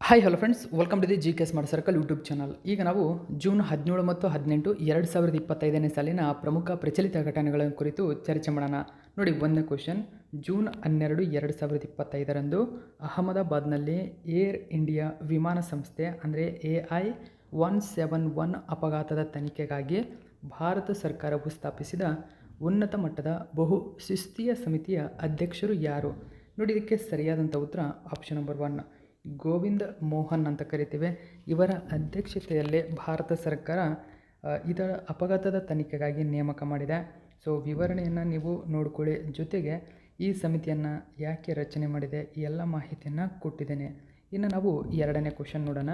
Hi hello friends, welcome to the G K smart circle YouTube channel. ಈಗ ನಾವು June 17 ಮತ್ತು 18 2025ನೇ ಸಾಲಿನ ಪ್ರಮುಖ ಪ್ರಚಲಿತ ಘಟನೆಗಳ ಕುರಿತು ಚರ್ಚೆ ಮಾಡೋಣ. ನೋಡಿ, ಒಂದನೇ ಕ್ವಶನ್. ಜೂನ್ 12, 2025ರಂದು ಅಹಮದಾಬಾದ್ನಲ್ಲಿ ಏರ್ ಇಂಡಿಯಾ ವಿಮಾನ ಸಂಸ್ಥೆ ಅಂದರೆ AI-171 ಅಪಘಾತದ ತನಿಖೆಗಾಗಿ ಭಾರತ ಸರ್ಕಾರವು ಸ್ಥಾಪಿಸಿದ ಉನ್ನತ ಮಟ್ಟದ ಬಹು ಶಿಸ್ತೀಯ ಸಮಿತಿಯ ಅಧ್ಯಕ್ಷರು ಯಾರು? ನೋಡಿ, ಇದಕ್ಕೆ ಸರಿಯಾದಂಥ ಉತ್ತರ ಆಪ್ಷನ್ ನಂಬರ್ 1, ಗೋವಿಂದ ಮೋಹನ್ ಅಂತ ಕರಿತೇವೆ. ಇವರ ಅಧ್ಯಕ್ಷತೆಯಲ್ಲೇ ಭಾರತ ಸರ್ಕಾರ ಇದರ ಅಪಘಾತದ ತನಿಖೆಗಾಗಿ ನೇಮಕ ಮಾಡಿದೆ. ಸೊ ವಿವರಣೆಯನ್ನು ನೀವು ನೋಡ್ಕೊಳ್ಳಿ. ಜೊತೆಗೆ ಈ ಸಮಿತಿಯನ್ನು ಯಾಕೆ ರಚನೆ ಮಾಡಿದೆ ಈ ಎಲ್ಲ ಮಾಹಿತಿಯನ್ನು ಕೊಟ್ಟಿದ್ದೇನೆ. ಇನ್ನು ನಾವು ಎರಡನೇ ಕ್ವಶನ್ ನೋಡೋಣ.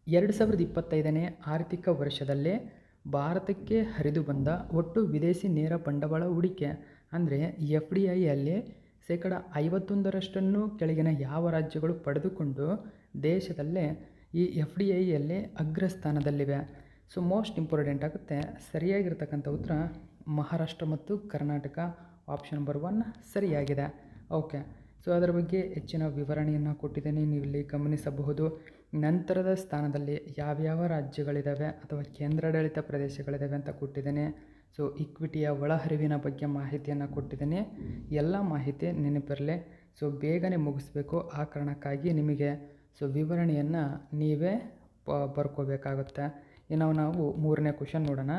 2025ನೇ ಆರ್ಥಿಕ ವರ್ಷದಲ್ಲೇ ಭಾರತಕ್ಕೆ ಹರಿದು ಬಂದ ಒಟ್ಟು ವಿದೇಶಿ ನೇರ ಬಂಡವಾಳ ಹೂಡಿಕೆ ಅಂದರೆ FDIಯಲ್ಲಿ 51% ಕೆಳಗಿನ ಯಾವ ರಾಜ್ಯಗಳು ಪಡೆದುಕೊಂಡು ದೇಶದಲ್ಲೇ ಈ FDIಯಲ್ಲಿ ಅಗ್ರಸ್ಥಾನದಲ್ಲಿವೆ? ಸೊ ಮೋಸ್ಟ್ ಇಂಪಾರ್ಟೆಂಟ್ ಆಗುತ್ತೆ. ಸರಿಯಾಗಿರ್ತಕ್ಕಂಥ ಉತ್ತರ ಮಹಾರಾಷ್ಟ್ರ ಮತ್ತು ಕರ್ನಾಟಕ. ಆಪ್ಷನ್ ನಂಬರ್ 1 ಸರಿಯಾಗಿದೆ. ಓಕೆ, ಸೊ ಅದರ ಬಗ್ಗೆ ಹೆಚ್ಚಿನ ವಿವರಣೆಯನ್ನು ಕೊಟ್ಟಿದ್ದೇನೆ, ನೀವು ಇಲ್ಲಿ ಗಮನಿಸಬಹುದು. ನಂತರದ ಸ್ಥಾನದಲ್ಲಿ ಯಾವ್ಯಾವ ರಾಜ್ಯಗಳಿದ್ದಾವೆ ಅಥವಾ ಕೇಂದ್ರಾಡಳಿತ ಪ್ರದೇಶಗಳಿದ್ದಾವೆ ಅಂತ ಕೊಟ್ಟಿದ್ದೇನೆ. ಸೊ ಇಕ್ವಿಟಿಯ ಒಳಹರಿವಿನ ಬಗ್ಗೆ ಮಾಹಿತಿಯನ್ನು ಕೊಟ್ಟಿದ್ದೇನೆ. ಎಲ್ಲ ಮಾಹಿತಿ ನೆನಪಿರಲಿ. ಸೊ ಬೇಗನೆ ಮುಗಿಸ್ಬೇಕು. ಆ ಕಾರಣಕ್ಕಾಗಿ ನಿಮಗೆ ವಿವರಣೆಯನ್ನು ನೀವೇ ಬರ್ಕೋಬೇಕಾಗುತ್ತೆ. ಇನ್ನು ನಾವು ಮೂರನೇ ಕ್ವಶನ್ ನೋಡೋಣ.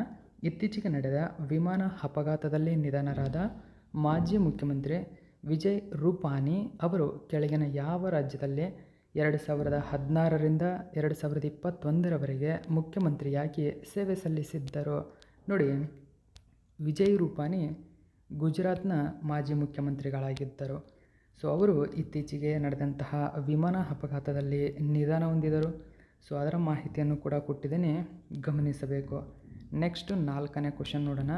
ಇತ್ತೀಚೆಗೆ ನಡೆದ ವಿಮಾನ ಅಪಘಾತದಲ್ಲಿ ನಿಧನರಾದ ಮಾಜಿ ಮುಖ್ಯಮಂತ್ರಿ ವಿಜಯ್ ರೂಪಾನಿ ಅವರು ಕೆಳಗಿನ ಯಾವ ರಾಜ್ಯದಲ್ಲಿ 2016ರಿಂದ 2021ರವರೆಗೆ ಮುಖ್ಯಮಂತ್ರಿಯಾಗಿ ಸೇವೆ ಸಲ್ಲಿಸಿದ್ದರು? ನೋಡಿ, ವಿಜಯ್ ರೂಪಾನಿ ಗುಜರಾತ್ನ ಮಾಜಿ ಮುಖ್ಯಮಂತ್ರಿಗಳಾಗಿದ್ದರು. ಸೊ ಅವರು ಇತ್ತೀಚೆಗೆ ನಡೆದಂತಹ ವಿಮಾನ ಅಪಘಾತದಲ್ಲಿ ನಿಧನ ಹೊಂದಿದರು. ಸೊ ಅದರ ಮಾಹಿತಿಯನ್ನು ಕೂಡ ಕೊಟ್ಟಿದ್ದೇನೆ, ಗಮನಿಸಬೇಕು. ನೆಕ್ಸ್ಟ್ ನಾಲ್ಕನೇ ಕ್ವಶನ್ ನೋಡೋಣ.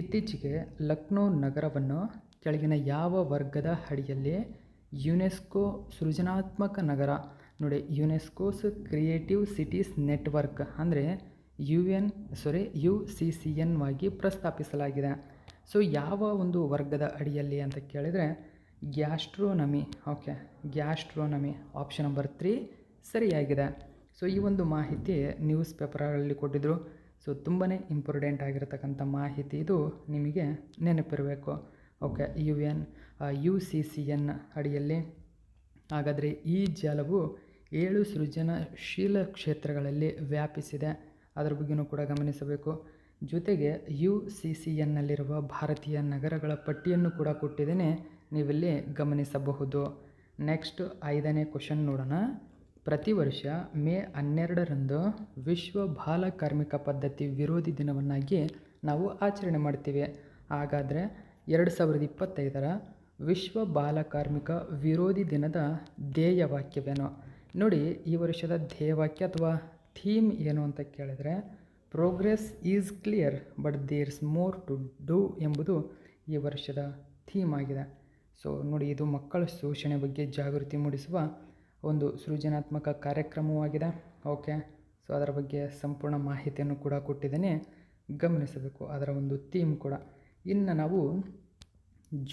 ಇತ್ತೀಚೆಗೆ ಲಕ್ನೋ ನಗರವನ್ನು ಕೆಳಗಿನ ಯಾವ ವರ್ಗದ ಅಡಿಯಲ್ಲಿ ಯುನೆಸ್ಕೋ ಸೃಜನಾತ್ಮಕ ನಗರ, ನೋಡಿ ಯುನೆಸ್ಕೋಸ್ ಕ್ರಿಯೇಟಿವ್ ಸಿಟೀಸ್ ನೆಟ್ವರ್ಕ್ ಅಂದರೆ UCCN ವಾಗಿ ಪ್ರಸ್ತಾಪಿಸಲಾಗಿದೆ? ಸೊ ಯಾವ ಒಂದು ವರ್ಗದ ಅಡಿಯಲ್ಲಿ ಅಂತ ಕೇಳಿದರೆ ಗ್ಯಾಸ್ಟ್ರೋನಮಿ. ಓಕೆ, ಗ್ಯಾಸ್ಟ್ರೋನಮಿ. ಆಪ್ಷನ್ ನಂಬರ್ 3 ಸರಿಯಾಗಿದೆ. ಸೊ ಈ ಒಂದು ಮಾಹಿತಿ ನ್ಯೂಸ್ ಪೇಪರಲ್ಲಿ ಕೊಟ್ಟಿದ್ದರು. ಸೊ ತುಂಬಾ ಇಂಪಾರ್ಟೆಂಟ್ ಆಗಿರತಕ್ಕಂಥ ಮಾಹಿತಿ, ಇದು ನಿಮಗೆ ನೆನಪಿರಬೇಕು. ಓಕೆ, UCCN ಅಡಿಯಲ್ಲಿ. ಹಾಗಾದರೆ ಈ ಜಾಲವು 7 ಸೃಜನಶೀಲ ಕ್ಷೇತ್ರಗಳಲ್ಲಿ ವ್ಯಾಪಿಸಿದೆ. ಅದರ ಬಗ್ಗೆಯೂ ಕೂಡ ಗಮನಿಸಬೇಕು. ಜೊತೆಗೆ UCCNನಲ್ಲಿರುವ ಭಾರತೀಯ ನಗರಗಳ ಪಟ್ಟಿಯನ್ನು ಕೂಡ ಕೊಟ್ಟಿದ್ದೇನೆ, ನೀವಿಲ್ಲಿ ಗಮನಿಸಬಹುದು. ನೆಕ್ಸ್ಟ್ ಐದನೇ ಕ್ವಶನ್ ನೋಡೋಣ. ಪ್ರತಿ ವರ್ಷ ಮೇ 12ರಂದು ವಿಶ್ವ ಬಾಲ ಕಾರ್ಮಿಕ ಪದ್ಧತಿ ವಿರೋಧಿ ದಿನವನ್ನಾಗಿ ನಾವು ಆಚರಣೆ ಮಾಡ್ತೀವಿ. ಹಾಗಾದರೆ 2025ರ ವಿಶ್ವ ಬಾಲ ಕಾರ್ಮಿಕ ವಿರೋಧಿ ದಿನದ ಧ್ಯೇಯವಾಕ್ಯವೇನು? ನೋಡಿ, ಈ ವರ್ಷದ ಧ್ಯೇಯವಾಕ್ಯ ಅಥವಾ ಥೀಮ್ ಏನು ಅಂತ ಕೇಳಿದರೆ progress is clear but there's more to do ಎಂಬುದು ಈ ವರ್ಷದ ಥೀಮ್ ಆಗಿದೆ. ಸೊ ನೋಡಿ, ಇದು ಮಕ್ಕಳ ಶೋಷಣೆ ಬಗ್ಗೆ ಜಾಗೃತಿ ಮೂಡಿಸುವ ಒಂದು ಸೃಜನಾತ್ಮಕ ಕಾರ್ಯಕ್ರಮವಾಗಿದೆ. ಓಕೆ, ಸೊ ಅದರ ಬಗ್ಗೆ ಸಂಪೂರ್ಣ ಮಾಹಿತಿಯನ್ನು ಕೂಡ ಕೊಟ್ಟಿದ್ದೇನೆ, ಗಮನಿಸಬೇಕು. ಅದರ ಒಂದು ಥೀಮ್ ಕೂಡ. ಇನ್ನು ನಾವು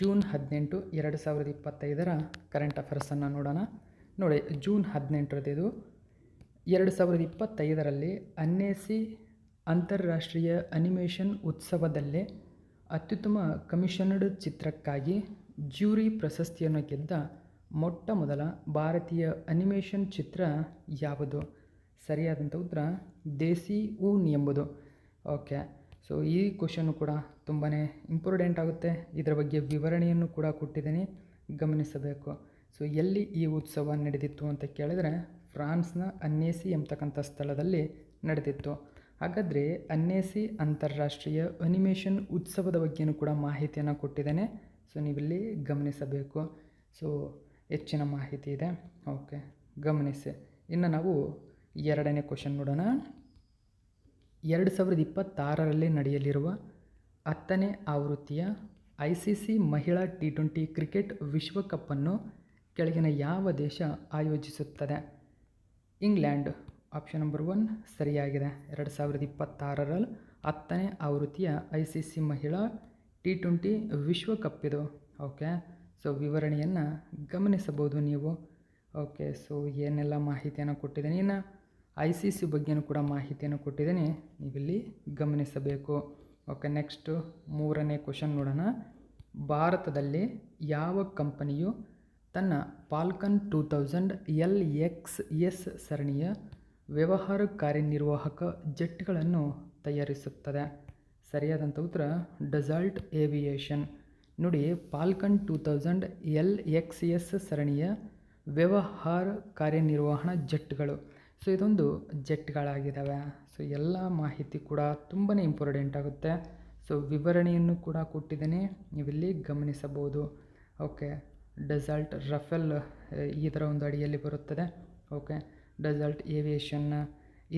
ಜೂನ್ 18, 2025ರ ಕರೆಂಟ್ ಅಫೇರ್ಸನ್ನು ನೋಡೋಣ. ನೋಡಿ, ಜೂನ್ 18ರದ್ದು 2025ರಲ್ಲಿ ಅನ್ನೇಸಿ ಅಂತಾರಾಷ್ಟ್ರೀಯ ಅನಿಮೇಷನ್ ಉತ್ಸವದಲ್ಲೇ ಅತ್ಯುತ್ತಮ ಕಮಿಷನ್ಡ್ ಚಿತ್ರಕ್ಕಾಗಿ ಜ್ಯೂರಿ ಪ್ರಶಸ್ತಿಯನ್ನು ಗೆದ್ದ ಮೊಟ್ಟ ಮೊದಲ ಭಾರತೀಯ ಅನಿಮೇಷನ್ ಚಿತ್ರ ಯಾವುದು? ಸರಿಯಾದಂಥ ಉತ್ತರ ದೇಸಿ ಊನ್ ಎಂಬುದು. ಓಕೆ, ಸೊ ಈ ಕ್ವಶನ್ನು ಕೂಡ ತುಂಬಾ ಇಂಪಾರ್ಟೆಂಟ್ ಆಗುತ್ತೆ. ಇದರ ಬಗ್ಗೆ ವಿವರಣೆಯನ್ನು ಕೂಡ ಕೊಟ್ಟಿದ್ದೇನೆ, ಗಮನಿಸಬೇಕು. ಸೊ ಎಲ್ಲಿ ಈ ಉತ್ಸವ ನಡೆದಿತ್ತು ಅಂತ ಕೇಳಿದರೆ ಫ್ರಾನ್ಸ್ನ ಅನ್ನೇಸಿ ಎಂಬತಕ್ಕಂಥ ಸ್ಥಳದಲ್ಲಿ ನಡೆದಿತ್ತು. ಹಾಗಾದರೆ ಅನ್ನೇಸಿ ಅಂತಾರಾಷ್ಟ್ರೀಯ ಅನಿಮೇಷನ್ ಉತ್ಸವದ ಬಗ್ಗೆಯೂ ಕೂಡ ಮಾಹಿತಿಯನ್ನು ಕೊಟ್ಟಿದ್ದೇನೆ. ಸೊ ನೀವಿಲ್ಲಿ ಗಮನಿಸಬೇಕು. ಸೊ ಹೆಚ್ಚಿನ ಮಾಹಿತಿ ಇದೆ. ಓಕೆ, ಗಮನಿಸಿ. ಇನ್ನು ನಾವು ಎರಡನೇ ಕ್ವಶನ್ ನೋಡೋಣ. 2026ರಲ್ಲಿ ನಡೆಯಲಿರುವ 10ನೇ ಆವೃತ್ತಿಯ ICC ಮಹಿಳಾ T20 ಕ್ರಿಕೆಟ್ ವಿಶ್ವಕಪ್ಪನ್ನು ಕೆಳಗಿನ ಯಾವ ದೇಶ ಆಯೋಜಿಸುತ್ತದೆ? ಇಂಗ್ಲೆಂಡ್. ಆಪ್ಷನ್ ನಂಬರ್ 1 ಸರಿಯಾಗಿದೆ. 2026ರಲ್ಲಿ 10ನೇ ಆವೃತ್ತಿಯ ICC ಮಹಿಳಾ T20 ವಿಶ್ವಕಪ್ ಇದು. ಓಕೆ, ಸೊ ವಿವರಣೆಯನ್ನು ಗಮನಿಸಬಹುದು ನೀವು. ಓಕೆ, ಸೊ ಏನೆಲ್ಲ ಮಾಹಿತಿಯನ್ನು ಕೊಟ್ಟಿದ್ದೀನಿ, ಇನ್ನು ICC ಬಗ್ಗೆಯೂ ಕೂಡ ಮಾಹಿತಿಯನ್ನು ಕೊಟ್ಟಿದ್ದೀನಿ, ನೀವಿಲ್ಲಿ ಗಮನಿಸಬೇಕು. ಓಕೆ, ನೆಕ್ಸ್ಟು 3ನೇ ಕ್ವಶನ್ ನೋಡೋಣ. ಭಾರತದಲ್ಲಿ ಯಾವ ಕಂಪನಿಯು ತನ್ನ ಫಾಲ್ಕನ್ 2000 LXS ಸರಣಿಯ ವ್ಯವಹಾರ ಕಾರ್ಯನಿರ್ವಾಹಕ ಜೆಟ್ಗಳನ್ನು ತಯಾರಿಸುತ್ತದೆ? ಸರಿಯಾದಂಥ ಉತ್ತರ ಡಸಾಲ್ಟ್ ಏವಿಯೇಷನ್. ನೋಡಿ, ಫಾಲ್ಕನ್ 2000 LXS ಸರಣಿಯ ವ್ಯವಹಾರ ಕಾರ್ಯನಿರ್ವಹಣಾ ಜೆಟ್ಗಳು. ಸೊ ಇದೊಂದು ಜೆಟ್ಗಳಾಗಿದ್ದಾವೆ. ಸೊ ಎಲ್ಲ ಮಾಹಿತಿ ಕೂಡ ತುಂಬಾ ಇಂಪಾರ್ಟೆಂಟ್ ಆಗುತ್ತೆ. ಸೊ ವಿವರಣೆಯನ್ನು ಕೂಡ ಕೊಟ್ಟಿದ್ದೇನೆ, ನೀವಿಲ್ಲಿ ಗಮನಿಸಬಹುದು. ಓಕೆ, ಡಸಾಲ್ಟ್ ರಫೇಲ್ ಇದರ ಒಂದು ಅಡಿಯಲ್ಲಿ ಬರುತ್ತದೆ. ಓಕೆ, ಡಸಾಲ್ಟ್ ಏವಿಯೇಷನ್ನ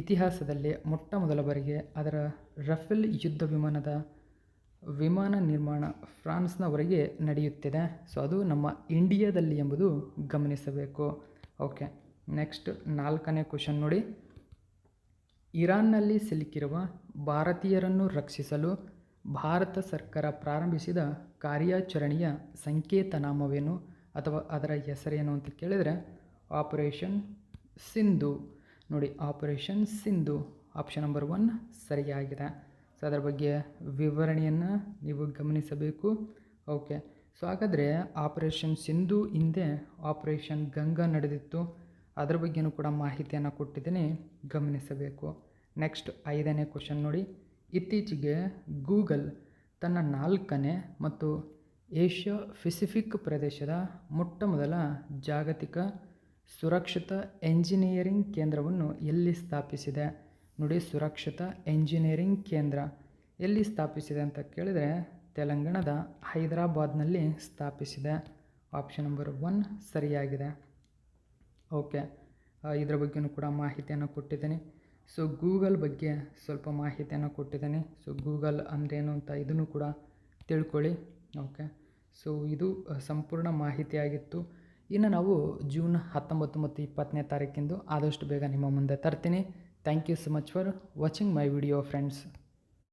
ಇತಿಹಾಸದಲ್ಲಿ ಮೊಟ್ಟ ಮೊದಲ ಬಾರಿಗೆ ಅದರ ರಫೇಲ್ ಯುದ್ಧ ವಿಮಾನ ನಿರ್ಮಾಣ ಫ್ರಾನ್ಸ್ನವರೆಗೆ ನಡೆಯುತ್ತಿದೆ. ಸೊ ಅದು ನಮ್ಮ ಇಂಡಿಯಾದಲ್ಲಿ ಎಂಬುದು ಗಮನಿಸಬೇಕು. ಓಕೆ, ನೆಕ್ಸ್ಟ್ 4ನೇ ಕ್ವಶನ್ ನೋಡಿ. ಇರಾನ್ನಲ್ಲಿ ಸಿಲುಕಿರುವ ಭಾರತೀಯರನ್ನು ರಕ್ಷಿಸಲು ಭಾರತ ಸರ್ಕಾರ ಪ್ರಾರಂಭಿಸಿದ ಕಾರ್ಯಾಚರಣೆಯ ಸಂಕೇತನಾಮವೇನು ಅಥವಾ ಅದರ ಹೆಸರೇನು ಅಂತ ಕೇಳಿದರೆ ಆಪರೇಷನ್ ಸಿಂಧು. ನೋಡಿ, ಆಪರೇಷನ್ ಸಿಂಧು ಆಪ್ಷನ್ ನಂಬರ್ 1 ಸರಿಯಾಗಿದೆ. ಸೊ ಅದರ ಬಗ್ಗೆ ವಿವರಣೆಯನ್ನು ನೀವು ಗಮನಿಸಬೇಕು. ಓಕೆ, ಸೊ ಹಾಗಾದರೆ ಆಪರೇಷನ್ ಸಿಂಧು ಹಿಂದೆ ಆಪರೇಷನ್ ಗಂಗಾ ನಡೆದಿತ್ತು, ಅದರ ಬಗ್ಗೆಯೂ ಕೂಡ ಮಾಹಿತಿಯನ್ನು ಕೊಟ್ಟಿದ್ದೀನಿ, ಗಮನಿಸಬೇಕು. ನೆಕ್ಸ್ಟ್ 5ನೇ ಕ್ವಶನ್ ನೋಡಿ. ಇತ್ತೀಚೆಗೆ ಗೂಗಲ್ ತನ್ನ 4ನೇ ಮತ್ತು ಏಷ್ಯಾ ಪೆಸಿಫಿಕ್ ಪ್ರದೇಶದ ಮೊಟ್ಟ ಮೊದಲ ಜಾಗತಿಕ ಸುರಕ್ಷಿತ ಎಂಜಿನಿಯರಿಂಗ್ ಕೇಂದ್ರವನ್ನು ಎಲ್ಲಿ ಸ್ಥಾಪಿಸಿದೆ? ನೋಡಿ, ಸುರಕ್ಷಿತ ಎಂಜಿನಿಯರಿಂಗ್ ಕೇಂದ್ರ ಎಲ್ಲಿ ಸ್ಥಾಪಿಸಿದೆ ಅಂತ ಕೇಳಿದರೆ ತೆಲಂಗಾಣದ ಹೈದರಾಬಾದ್ನಲ್ಲಿ ಸ್ಥಾಪಿಸಿದೆ. ಆಪ್ಷನ್ ನಂಬರ್ 1 ಸರಿಯಾಗಿದೆ. ಓಕೆ, ಇದರ ಬಗ್ಗೆಯೂ ಕೂಡ ಮಾಹಿತಿಯನ್ನು ಕೊಟ್ಟಿದ್ದೀನಿ. ಸೊ ಗೂಗಲ್ ಬಗ್ಗೆ ಸ್ವಲ್ಪ ಮಾಹಿತಿಯನ್ನು ಕೊಟ್ಟಿದ್ದೀನಿ. ಸೊ ಗೂಗಲ್ ಅಂದ್ರೇನು ಅಂತ ಇದನ್ನು ಕೂಡ ತಿಳ್ಕೊಳ್ಳಿ. ಓಕೆ, ಸೊ ಇದು ಸಂಪೂರ್ಣ ಮಾಹಿತಿಯಾಗಿತ್ತು. ಇನ್ನು ನಾವು ಜೂನ್ 19 ಮತ್ತು 20ನೇ ತಾರೀಕಿಂದು ಆದಷ್ಟು ಬೇಗ ನಿಮ್ಮ ಮುಂದೆ ತರ್ತೀನಿ. Thank you so much for watching my video friends.